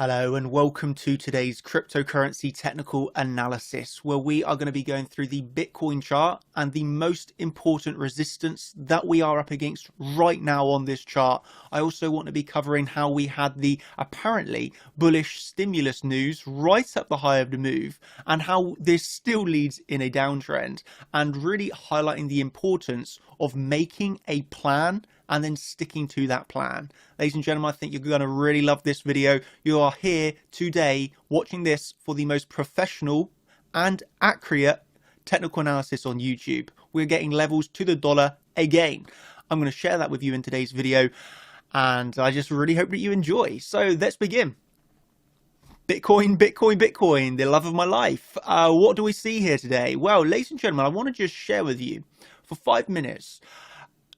Hello and welcome to today's cryptocurrency technical analysis, where we are going to be going through the Bitcoin chart and the most important resistance that we are up against right now on this chart. I also want to be covering how we had the apparently bullish stimulus news right at the high of the move and how this still leads in a downtrend, and really highlighting the importance of making a plan and then sticking to that plan. Ladies and gentlemen, I think you're going to really love this video. You are here today watching this for the most professional and accurate technical analysis on YouTube. We're getting levels to the dollar again. I'm going to share that with you in today's video, and I just really hope that you enjoy. So let's begin. Bitcoin, Bitcoin, Bitcoin, the love of my life. What do we see here today? Well, ladies and gentlemen, I want to just share with you for 5 minutes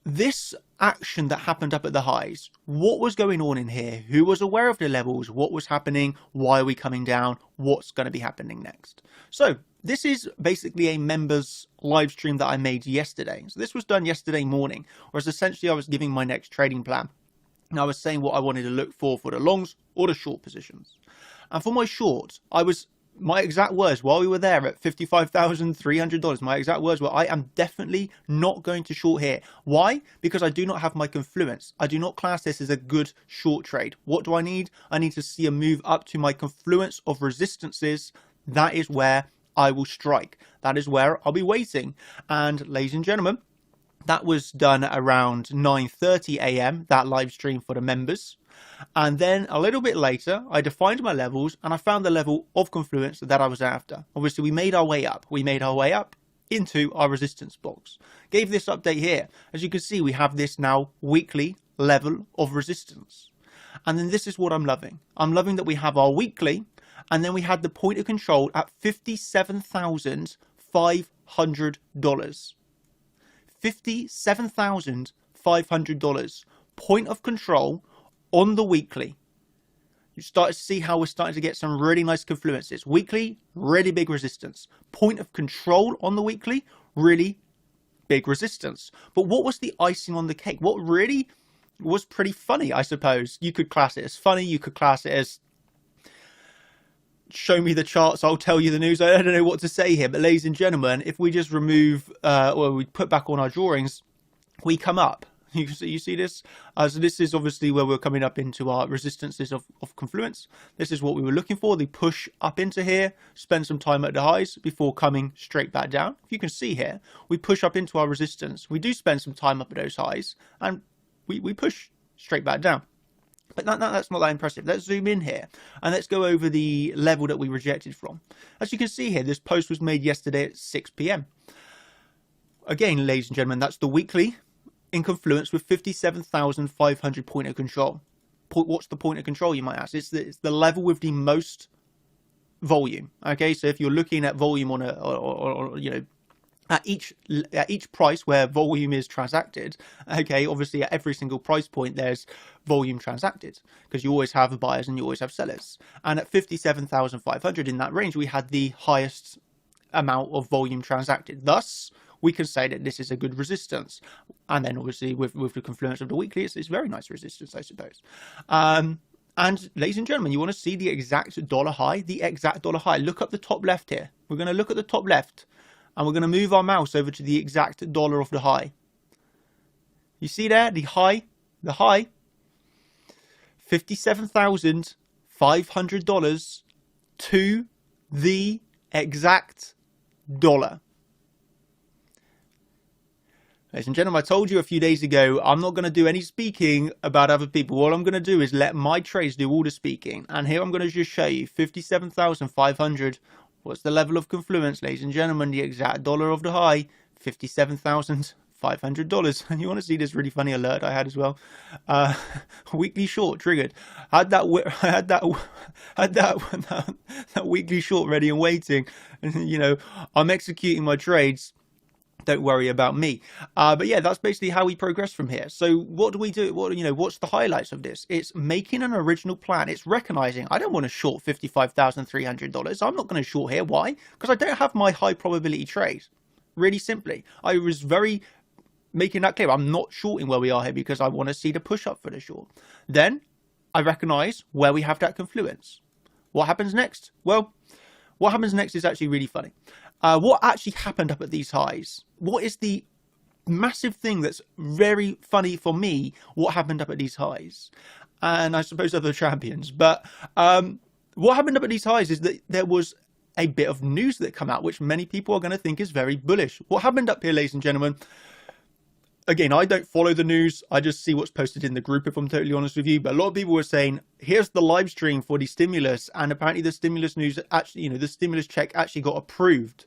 this action that happened up at the highs. What was going on in here? Who was aware of the levels? What was happening? Why are we coming down? What's going to be happening next? So this is basically a members live stream that I made yesterday. So this was done yesterday morning, whereas essentially I was giving my next trading plan. And I was saying what I wanted to look for the longs or the short positions. And for my short, my exact words while we were there at $55,300, my exact words were, I am definitely not going to short here. Why? Because I do not have my confluence. I do not class this as a good short trade. What do I need? I need to see a move up to my confluence of resistances. That is where I will strike. That is where I'll be waiting. And ladies and gentlemen, that was done around 9:30 a.m., that live stream for the members. And then a little bit later, I defined my levels and I found the level of confluence that I was after. Obviously, we made our way up. We made our way up into our resistance box. Gave this update here. As you can see, we have this now weekly level of resistance. And then this is what I'm loving. I'm loving that we have our weekly, and then we had the point of control at $57,500. $57,500 point of control on the weekly. You start to see how we're starting to get some really nice confluences. Weekly, really big resistance. Point of control on the weekly, really big resistance. But what was the icing on the cake? What really was pretty funny, I suppose. You could class it as funny. You could class it as show me the charts, I'll tell you the news. I don't know what to say here. But ladies and gentlemen, if we just remove, or we put back on our drawings, we come up. You see this? So this is obviously where we're coming up into our resistances of confluence. This is what we were looking for. The push up into here, spend some time at the highs before coming straight back down. If you can see here, we push up into our resistance. We do spend some time up at those highs, and we push straight back down. But that's not that impressive. Let's zoom in here and let's go over the level that we rejected from. As you can see here, this post was made yesterday at 6 p.m. Again, ladies and gentlemen, that's the weekly in confluence with 57,500 point of control. What's the point of control, you might ask? It's the level with the most volume. Okay, so if you're looking at volume on or you know, at each price where volume is transacted, okay, obviously at every single price point there's volume transacted, because you always have buyers and you always have sellers. And at 57,500 in that range, we had the highest amount of volume transacted. Thus, we can say that this is a good resistance. And then obviously with the confluence of the weekly, it's very nice resistance, I suppose. And ladies and gentlemen, you want to see the exact dollar high? The exact dollar high. Look up the top left here. We're going to look at the top left, and we're going to move our mouse over to the exact dollar of the high. You see there, the high, $57,500 to the exact dollar. Ladies and gentlemen, I told you a few days ago, I'm not going to do any speaking about other people. All I'm going to do is let my trades do all the speaking. And here I'm going to just show you 57,500. What's the level of confluence, ladies and gentlemen? The exact dollar of the high, $57,500. And you want to see this really funny alert I had as well? Weekly short triggered. Had that weekly short ready and waiting. And, you know, I'm executing my trades. Don't worry about me. But yeah, that's basically how we progress from here. So what do we do? What's the highlights of this? It's making an original plan. It's recognizing I don't want to short $55,300. I'm not going to short here. Why? Because I don't have my high probability trade. Really simply, I was very making that clear. I'm not shorting where we are here because I want to see the push up for the short. Then I recognize where we have that confluence. What happens next? Well, what happens next is actually really funny. What actually happened up at these highs? What is the massive thing that's very funny for me? What happened up at these highs? And I suppose other champions. But what happened up at these highs is that there was a bit of news that come out, which many people are going to think is very bullish. What happened up here, ladies and gentlemen? Again, I don't follow the news. I just see what's posted in the group, if I'm totally honest with you. But a lot of people were saying, here's the live stream for the stimulus. And apparently the stimulus news actually, the stimulus check actually got approved.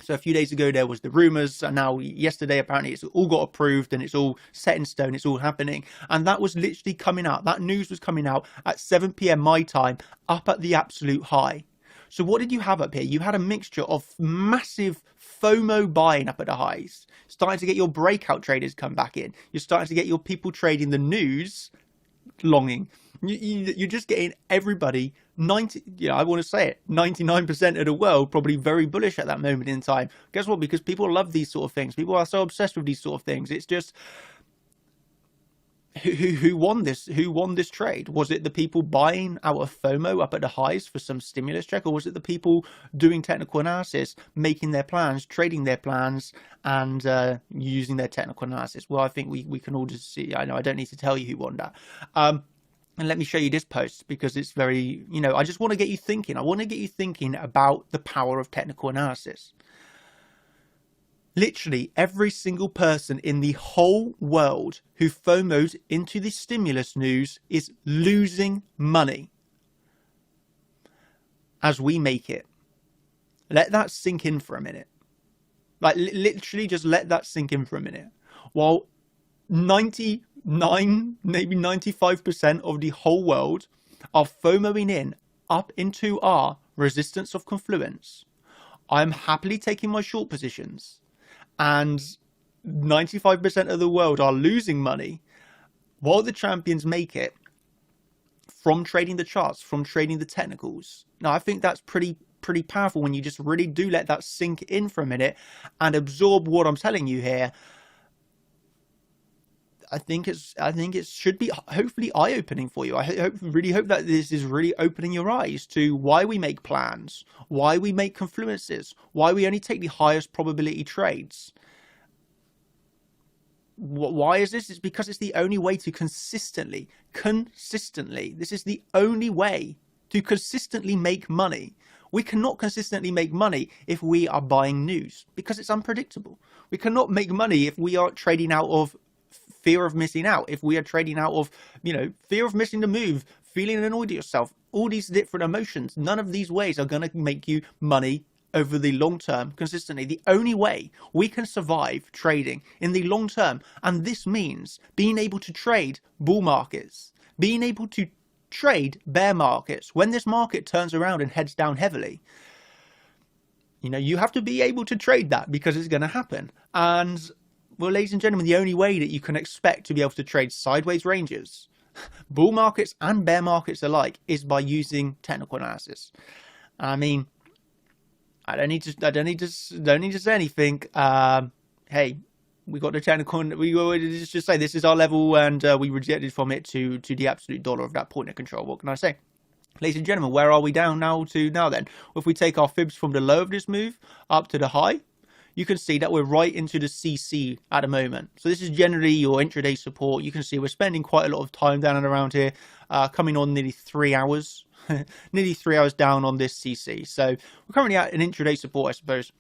So a few days ago, there was the rumors. And now yesterday, apparently it's all got approved and it's all set in stone. It's all happening. And that was literally coming out. That news was coming out at 7 p.m. my time, up at the absolute high. So what did you have up here? You had a mixture of massive FOMO buying up at the highs, starting to get your breakout traders come back in. You're starting to get your people trading the news longing. You're just getting everybody 90, I want to say it, 99% of the world probably very bullish at that moment in time. Guess what? Because people love these sort of things. People are so obsessed with these sort of things. It's just, who won this? Who won this trade? Was it the people buying out of FOMO up at the highs for some stimulus check, or was it the people doing technical analysis, making their plans, trading their plans, and using their technical analysis? Well, I think we can all just see. I know I don't need to tell you who won that. And let me show you this post because it's very, I just want to get you thinking. I want to get you thinking about the power of technical analysis. Literally every single person in the whole world who FOMOs into the stimulus news is losing money as we make it. Let that sink in for a minute. Like literally just let that sink in for a minute. While 99, maybe 95% of the whole world are FOMOing in up into our resistance of confluence, I'm happily taking my short positions. And 95% of the world are losing money while the champions make it from trading the charts, from trading the technicals. Now, I think that's pretty powerful when you just really do let that sink in for a minute and absorb what I'm telling you here. I think it should be hopefully eye-opening for you. I really hope that this is really opening your eyes to why we make plans, why we make confluences, why we only take the highest probability trades. Why is this? It's because it's the only way to consistently, this is the only way to consistently make money. We cannot consistently make money if we are buying news because it's unpredictable. We cannot make money if we are trading out of fear of missing out, if we are trading out of, fear of missing the move, feeling annoyed at yourself, all these different emotions. None of these ways are going to make you money over the long term consistently. The only way we can survive trading in the long term, and this means being able to trade bull markets, being able to trade bear markets when this market turns around and heads down heavily. You have to be able to trade that because it's going to happen. And well, ladies and gentlemen, the only way that you can expect to be able to trade sideways ranges, bull markets and bear markets alike, is by using technical analysis. I mean, I don't need to say anything. Hey, we got the technical. We just say this is our level, and we rejected from it to the absolute dollar of that point of control. What can I say? Ladies and gentlemen, where are we down now to now then? Well, if we take our fibs from the low of this move up to the high, you can see that we're right into the CC at the moment. So this is generally your intraday support. You can see we're spending quite a lot of time down and around here, coming on nearly 3 hours, nearly 3 hours down on this CC. So we're currently at an intraday support, I suppose.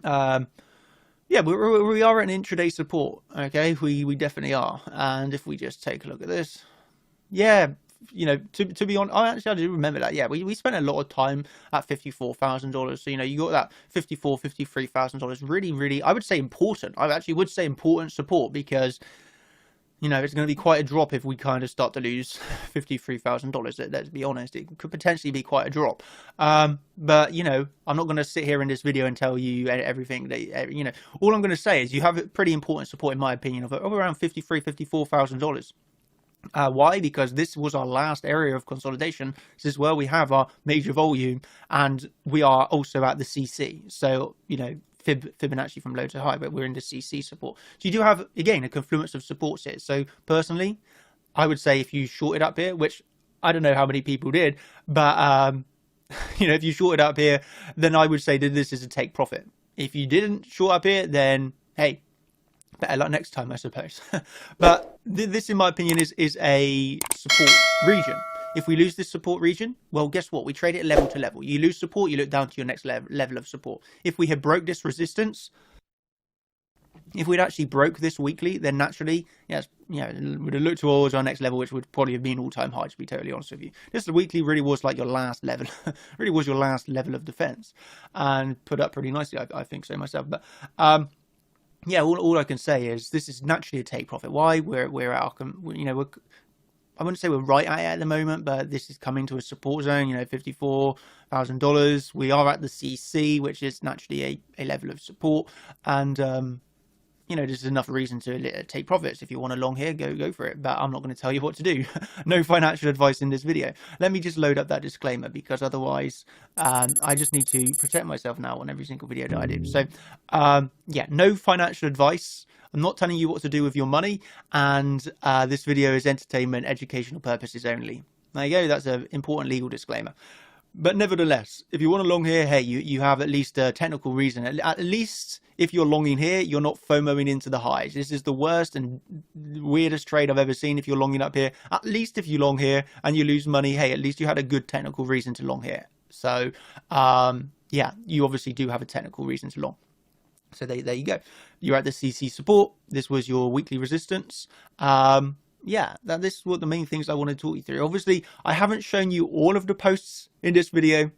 Yeah, we are at an intraday support. Okay, we definitely are. And if we just take a look at this, yeah. To be honest, I do remember that. Yeah, we spent a lot of time at $54,000. So, you got that $53,000. Really, I would say important. I actually would say important support because, it's going to be quite a drop if we kind of start to lose $53,000. Let's be honest, it could potentially be quite a drop. But, I'm not going to sit here in this video and tell you everything that, all I'm going to say is you have a pretty important support, in my opinion, of around $54,000. Why? Because this was our last area of consolidation. This is where we have our major volume, and we are also at the CC. So, Fibonacci from low to high, but we're in the CC support. So you do have, again, a confluence of supports here. So personally, I would say if you shorted up here, which I don't know how many people did, but if you shorted up here, then I would say that this is a take profit. If you didn't short up here, then hey, better luck next time, I suppose. But this, in my opinion, is a support region. If we lose this support region, well, guess what? We trade it level to level. You lose support, you look down to your next level of support. If we had broke this resistance, if we'd actually broke this weekly, then naturally, yes, we'd have looked towards our next level, which would probably have been all-time high, to be totally honest with you. This weekly really was like your last level, really was your last level of defense, and put up pretty nicely, I think so myself. But yeah, all I can say is this is naturally a take profit. Why? We're at our, I wouldn't say we're right at it at the moment, but this is coming to a support zone, $54,000. We are at the CC, which is naturally a level of support, and this is enough reason to take profits. If you want a long here, go for it. But I'm not going to tell you what to do. No financial advice in this video. Let me just load up that disclaimer, because otherwise I just need to protect myself now on every single video that I do. So yeah, no financial advice. I'm not telling you what to do with your money, and this video is entertainment, educational purposes only. There you go. That's an important legal disclaimer. But nevertheless, if you want a long here, hey, you have at least a technical reason. At least if you're longing here, you're not FOMOing into the highs. This is the worst and weirdest trade I've ever seen if you're longing up here. At least if you long here and you lose money, hey, at least you had a good technical reason to long here. So, yeah, you obviously do have a technical reason to long. So there you go. You're at the CC support. This was your weekly resistance. Yeah, this is what the main things I want to talk you through. Obviously, I haven't shown you all of the posts in this video,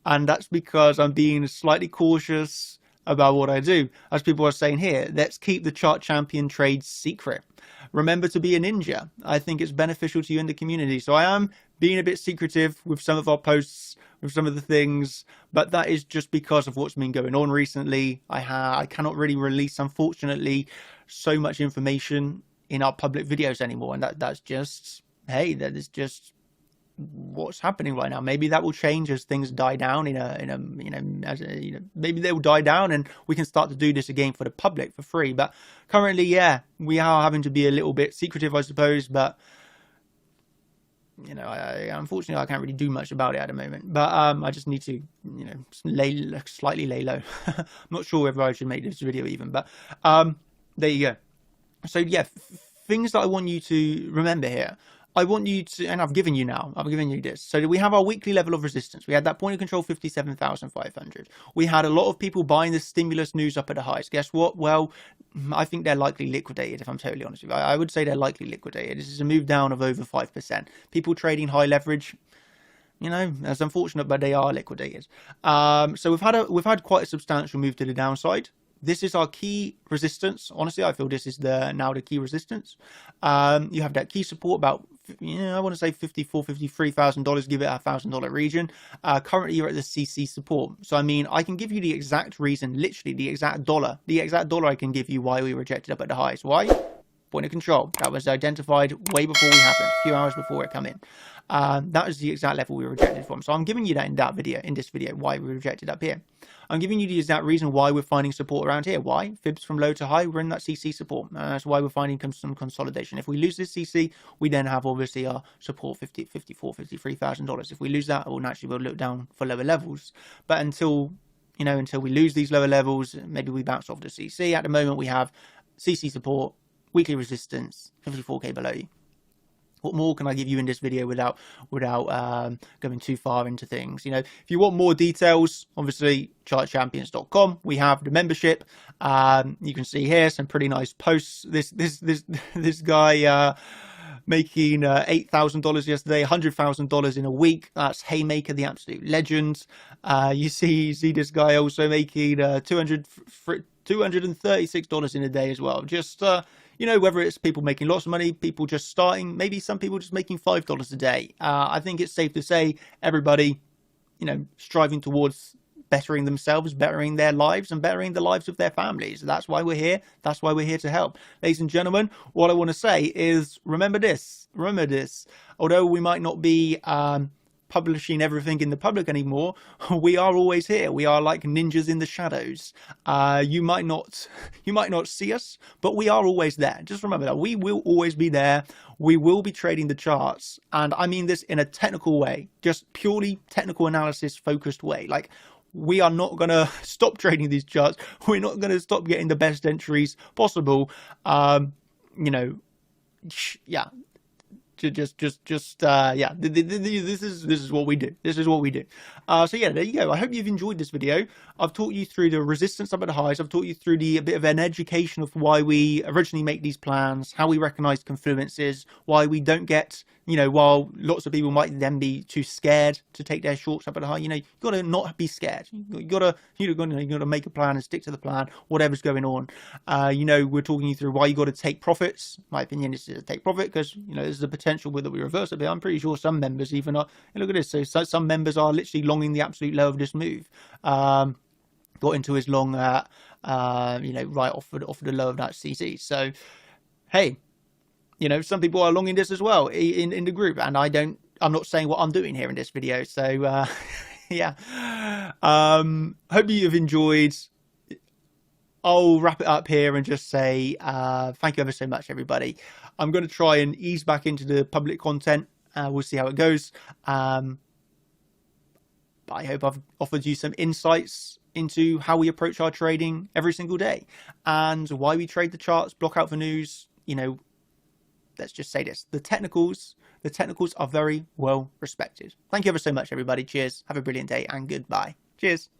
and that's because I'm being slightly cautious about what I do. As people are saying here, let's keep the chart champion trades secret. Remember to be a ninja. I think it's beneficial to you in the community. So I am being a bit secretive with some of our posts, with some of the things, but that is just because of what's been going on recently. I cannot really release, unfortunately, so much information in our public videos anymore, and that's just, hey, that is just what's happening right now. Maybe that will change as things die down maybe they will die down and we can start to do this again for the public for free. But currently, yeah, we are having to be a little bit secretive, I suppose. But unfortunately, I can't really do much about it at the moment. But I just need to slightly lay low. I'm not sure whether I should make this video even, but there you go. So yeah, things that I want you to remember here. I want you to, and I've given you this. So we have our weekly level of resistance. We had that point of control 57,500. We had a lot of people buying the stimulus news up at the highs. Guess what? Well, I think they're likely liquidated, if I'm totally honest with you. I would say they're likely liquidated. This is a move down of over 5%. People trading high leverage, that's unfortunate, but they are liquidated. So we've had quite a substantial move to the downside. This is our key resistance. Honestly, I feel this is now the key resistance. You have that key support about, I want to say $53,000, give it a $1,000 region. Currently, you're at the CC support. So, I mean, I can give you the exact reason, literally the exact dollar I can give you why we rejected up at the highs. Why? Point of control. That was identified way before we happened, a few hours before it come in. That is the exact level we were rejected from. So I'm giving you that in this video, why we rejected up here. I'm giving you the exact reason why we're finding support around here. Why? Fibs from low to high, we're in that CC support. That's why we're finding some consolidation. If we lose this CC, we then have obviously our support $53,000. If we lose that, well, naturally we'll look down for lower levels. But until we lose these lower levels, maybe we bounce off the CC. At the moment, we have CC support, weekly resistance, 54k below you. What more can I give you in this video without going too far into things? If you want more details, obviously chartchampions.com. We have the membership. You can see here some pretty nice posts. This guy making $8,000 yesterday, $100,000 in a week. That's Haymaker, the absolute legend. You see this guy also making $236 in a day as well. Just whether it's people making lots of money, people just starting, maybe some people just making $5 a day. I think it's safe to say everybody, striving towards bettering themselves, bettering their lives, and bettering the lives of their families. That's why we're here. That's why we're here to help. Ladies and gentlemen, what I want to say is remember this. Although we might not be publishing everything in the public anymore, we are always here. We are like ninjas in the shadows. You might not see us, but we are always there. Just remember that we will always be there. We will be trading the charts, and I mean this in a technical way, just purely technical analysis focused way. Like, we are not going to stop trading these charts. We're not going to stop getting the best entries possible. You know, yeah. This is what we do. This is what we do. So yeah, there you go. I hope you've enjoyed this video. I've taught you through the resistance up at the highs. I've taught you through a bit of an education of why we originally make these plans, how we recognize confluences, why we don't get, you know, while lots of people might then be too scared to take their shorts up at the high, you know, you got to not be scared. You got to make a plan and stick to the plan, whatever's going on. You know, we're talking you through why you got to take profits. My opinion is to take profit because, you know, there's a potential that we reverse a bit. I'm pretty sure some members even are. Look at this. So some members are literally longing the absolute low of this move. Got into his long, you know, right off of the low of that CC. So, hey, you know, some people are longing this as well in the group, and I'm not saying what I'm doing here in this video. So, yeah. Hope you've enjoyed. I'll wrap it up here and just say thank you ever so much, everybody. I'm going to try and ease back into the public content. We'll see how it goes. But I hope I've offered you some insights into how we approach our trading every single day and why we trade the charts, block out for news. You know, let's just say this. The technicals are very well respected. Thank you ever so much, everybody. Cheers. Have a brilliant day and goodbye. Cheers.